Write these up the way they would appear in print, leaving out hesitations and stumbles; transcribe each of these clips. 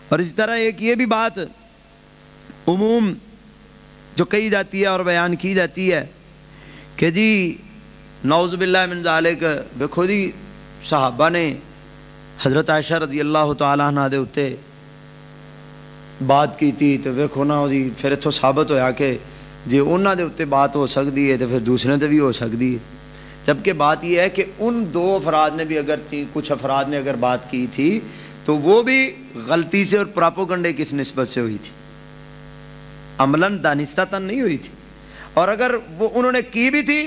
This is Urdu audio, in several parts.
اور اسی طرح ایک یہ بھی بات عموم جو کہی جاتی ہے اور بیان کی جاتی ہے کہ جی نعوذ باللہ من ذالک دیکھو جی صحابہ نے حضرت عائشہ رضی اللہ تعالیٰ عنہ دے اتے بات کی تھی تو ویکھو نا جی پھر اتوں ثابت ہویا کہ جی انہوں دے اتے بات ہو سکتی ہے تو پھر دوسرے تے بھی ہو سکتی ہے. جبکہ بات یہ ہے کہ ان دو افراد نے بھی اگر کچھ افراد نے اگر بات کی تھی تو وہ بھی غلطی سے اور پراپوگنڈے کس نسبت سے ہوئی تھی, عملاً دانستہ نہیں ہوئی تھی. اور اگر وہ انہوں نے کی بھی تھی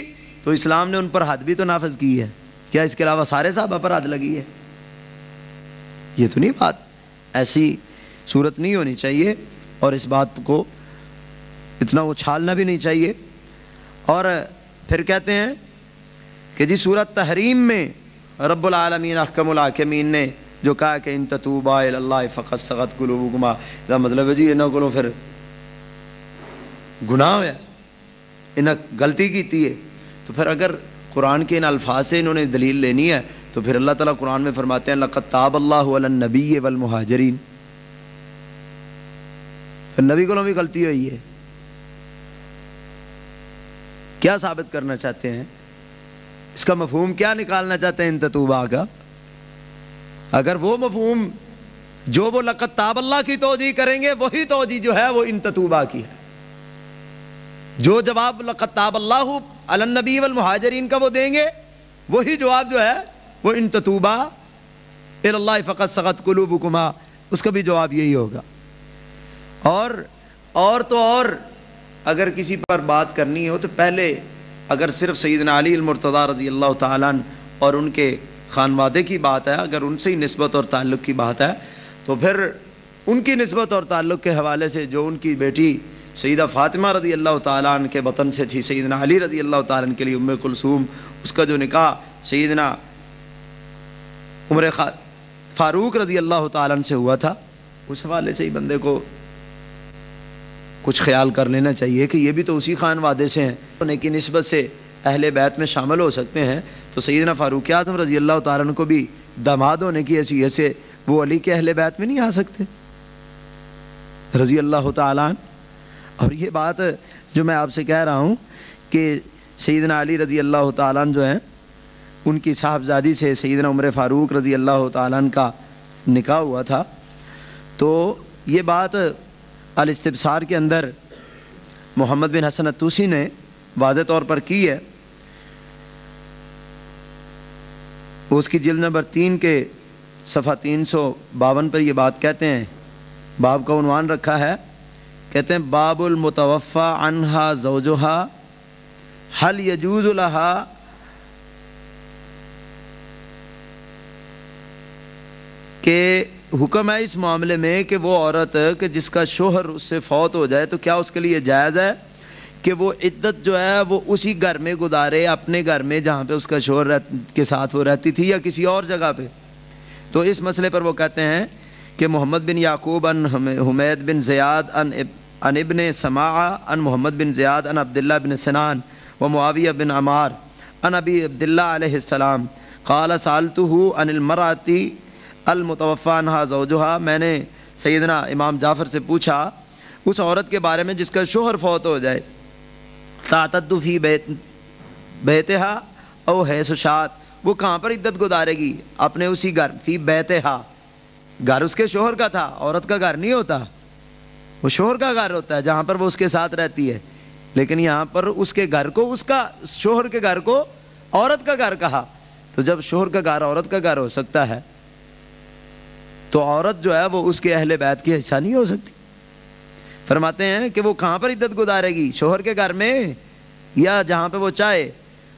تو اسلام نے ان پر حد بھی تو نافذ کی ہے. کیا اس کے علاوہ سارے صحابہ پر حد لگی ہے؟ یہ تو نہیں بات, ایسی صورت نہیں ہونی چاہیے اور اس بات کو اتنا اچھالنا بھی نہیں چاہیے. اور پھر کہتے ہیں کہ جی سورۃ تحریم میں رب العالمین احکم الحاکمین نے جو کہا کہ ان تتوبا الی اللہ فقد صغت قلوبکما, اس کا مطلب ہے جی انہوں کو پھر گناہ ہوا, انہیں غلطی کیتی ہے. تو پھر اگر قرآن کے ان الفاظ سے انہوں نے دلیل لینی ہے تو پھر اللہ تعالیٰ قرآن میں فرماتے ہیں لقد تاب اللہ علی النبی والمہاجرین, پھر نبی کو بھی غلطی ہوئی ہے. کیا ثابت کرنا چاہتے ہیں, اس کا مفہوم کیا نکالنا چاہتے ہیں ان تتوبہ کا؟ اگر وہ مفہوم جو وہ لقد تاب اللہ کی توجیہ کریں گے وہی توجیہ جو ہے وہ ان تتوبہ کی ہے. جو جواب لقد تاب اللہ علی النبی والمہاجرین کا وہ دیں گے وہی جواب جو ہے وہ ان تتوبہ الی اللہ فقد صغت قلوبکما, اس کا بھی جواب یہی ہوگا. اور اگر کسی پر بات کرنی ہو تو پہلے اگر صرف سیدنا علی المرتضیٰ رضی اللہ تعالیٰ عنہ اور ان کے خانوادے کی بات ہے, اگر ان سے ہی نسبت اور تعلق کی بات ہے تو پھر ان کی نسبت اور تعلق کے حوالے سے جو ان کی بیٹی سیدہ فاطمہ رضی اللہ تعالیٰ عنہ کے وطن سے تھی, سیدنا علی رضی اللہ تعالیٰ عنہ کے لیے ام کلثوم, اس کا جو نکاح سیدنا عمر فاروق رضی اللہ تعالیٰ عنہ سے ہوا تھا, اس حوالے سے ہی بندے کو کچھ خیال کر لینا چاہیے کہ یہ بھی تو اسی خانوادے سے ہیں, ہونے کی نسبت سے اہل بیت میں شامل ہو سکتے ہیں. تو سیدنا فاروق اعظم رضی اللہ تعالیٰ عنہ کو بھی داماد ہونے کی حیثیت سے وہ علی کے اہل بیت میں نہیں آ سکتے رضی اللہ تعالیٰ عنہ. اور یہ بات جو میں آپ سے کہہ رہا ہوں کہ سیدنا علی رضی اللہ تعالیٰ عنہ جو ہیں ان کی صاحبزادی سے سیدنا عمر فاروق رضی اللہ تعالیٰ عنہ کا نکاح ہوا تھا. تو یہ بات الاستبصار کے اندر محمد بن حسن الطوسی نے واضح طور پر کی ہے. اس کی جلد نمبر 3 کے صفحہ 352 پر یہ بات کہتے ہیں. باب کا عنوان رکھا ہے, کہتے ہیں باب المتوفى عنها زوجها هل يجوز لها کہ حکم ہے اس معاملے میں کہ وہ عورت کہ جس کا شوہر اس سے فوت ہو جائے تو کیا اس کے لیے جائز ہے کہ وہ عدت جو ہے وہ اسی گھر میں گزارے, اپنے گھر میں جہاں پہ اس کا شوہر کے ساتھ وہ رہتی تھی, یا کسی اور جگہ پہ. تو اس مسئلے پر وہ کہتے ہیں کہ محمد بن یعقوب ان حمید بن زیاد ان ابن سماع ان محمد بن زیاد ان عبداللہ بن سنان و معاویہ بن عمار ان ابی عبداللہ علیہ السلام قال سالتہ عن المرأة المتوفى عنها زوجها, میں نے سیدنا امام جعفر سے پوچھا اس عورت کے بارے میں جس کا شوہر فوت ہو جائے, تعتد فی بیتہا او حیث شاءت, وہ کہاں پر عدت گزارے گی؟ اپنے اسی گھر, فی بیتہا, گھر اس کے شوہر کا تھا, عورت کا گھر نہیں ہوتا, وہ شوہر کا گھر ہوتا ہے جہاں پر وہ اس کے ساتھ رہتی ہے. لیکن یہاں پر اس کے گھر کو, اس کا شوہر کے گھر کو عورت کا گھر کہا. تو جب شوہر کا گھر عورت کا گھر ہو سکتا ہے تو عورت جو ہے وہ اس کے اہل بیت کی حصہ نہیں ہو سکتی. فرماتے ہیں کہ وہ کہاں پر عدت گزارے گی, شوہر کے گھر میں یا جہاں پہ وہ چاہے؟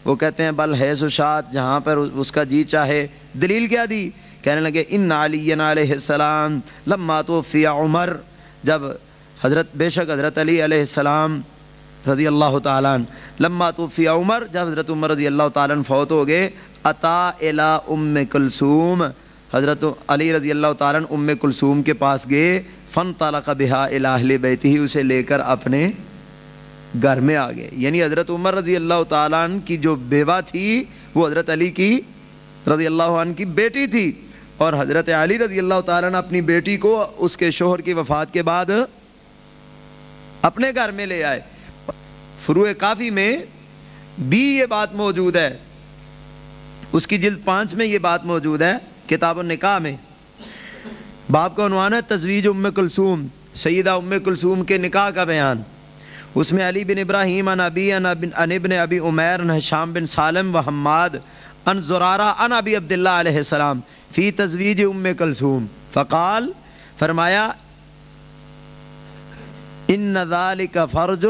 وہ کہتے ہیں بل حیث شاءت, جہاں پر اس کا جی چاہے. دلیل کیا دی؟ کہنے لگے ان علی علیہ السلام لما توفی عمر, جب بے شک حضرت علی علیہ السلام رضی اللہ تعالیٰ عنہ, لما توفی عمر, جب حضرت عمر رضی اللہ تعالیٰ عنہ فوت ہو گئے, اتا الی ام کلثوم, حضرت علی رضی اللہ تعالیٰ عنہ ام کلثوم کے پاس گئے, فانطلق بها الی اہل بیتہ, اسے لے کر اپنے گھر میں آ گئے. یعنی حضرت عمر رضی اللہ تعالیٰ عنہ کی جو بیوہ تھی وہ حضرت علی کی رضی اللہ عنہ کی بیٹی تھی, اور حضرت علی رضی اللہ تعالیٰ نے اپنی بیٹی کو اس کے شوہر کی وفات کے بعد اپنے گھر میں لے آئے۔ فروع کافی میں بھی یہ بات موجود ہے، اس کی جلد 5 میں یہ بات موجود ہے، کتاب النکاح میں۔ باب کا عنوان ہے تزویج ام کلثوم، سیدہ ام کلثوم کے نکاح کا بیان۔ اس میں علی بن ابراہیم عن ابن ابی عمیر عن ہشام بن سالم و حماد عن زرارہ عن ابی عبداللہ علیہ السلام فی تزویج ام کلثوم فقال، فرمایا ان ذالک فرج،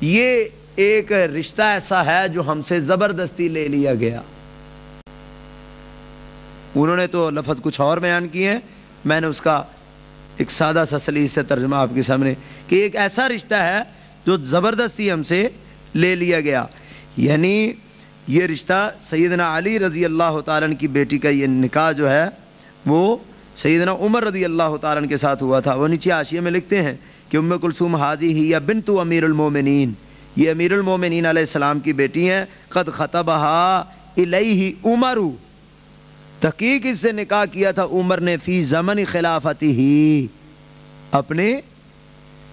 یہ ایک رشتہ ایسا ہے جو ہم سے زبردستی لے لیا گیا۔ انہوں نے تو لفظ کچھ اور بیان کیے ہیں، میں نے اس کا ایک سادہ سا سلیس سے ترجمہ آپ کے سامنے، کہ ایک ایسا رشتہ ہے جو زبردستی ہم سے لے لیا گیا، یعنی یہ رشتہ سیدنا علی رضی اللہ تعالیٰ عنہ کی بیٹی کا یہ نکاح جو ہے وہ سیدنا عمر رضی اللہ تعالیٰ عنہ کے ساتھ ہوا تھا۔ وہ نیچے حاشیے میں لکھتے ہیں کہ ام کلثوم حاضی ہی یا بنت امیر المومنین، یہ امیر المومنین علیہ السلام کی بیٹی ہیں، قد خطبہا الیہ عمر، تحقیق اس سے نکاح کیا تھا عمر نے، فی زمن خلافتی ہی، اپنے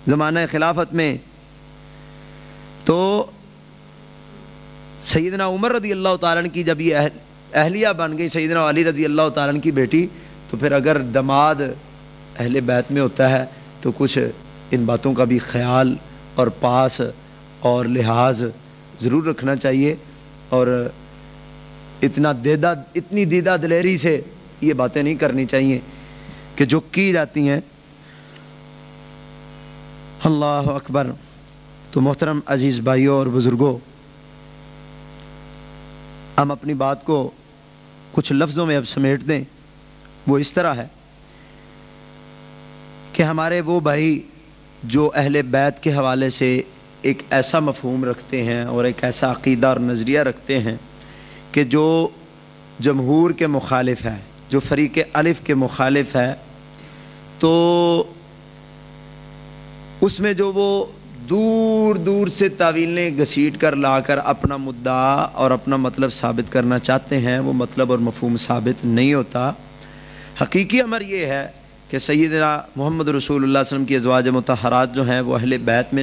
زمانہ خلافت میں۔ تو سیدنا عمر رضی اللہ تعالیٰ عنہ کی جب یہ اہلیہ بن گئی سیدنا علی رضی اللہ تعالیٰ عنہ کی بیٹی، تو پھر اگر دماد اہل بیت میں ہوتا ہے تو کچھ ان باتوں کا بھی خیال اور پاس اور لحاظ ضرور رکھنا چاہیے، اور اتنی دیدہ دلیری سے یہ باتیں نہیں کرنی چاہیے کہ جو کی جاتی ہیں۔ اللہ اکبر۔ تو محترم عزیز بھائیوں اور بزرگوں، ہم اپنی بات کو کچھ لفظوں میں اب سمیٹ دیں۔ وہ اس طرح ہے کہ ہمارے وہ بھائی جو اہل بیت کے حوالے سے ایک ایسا مفہوم رکھتے ہیں اور ایک ایسا عقیدہ اور نظریہ رکھتے ہیں کہ جو جمہور کے مخالف ہے، جو فریق الف کے مخالف ہے، تو اس میں جو وہ دور دور سے تعویلیں گھسیٹ کر لا کر اپنا مدعا اور اپنا مطلب ثابت کرنا چاہتے ہیں، وہ مطلب اور مفہوم ثابت نہیں ہوتا۔ حقیقی امر یہ ہے کہ سیدنا محمد رسول اللہ صلی اللہ علیہ وسلم کی ازواج مطہرات جو ہیں وہ اہل بیت میں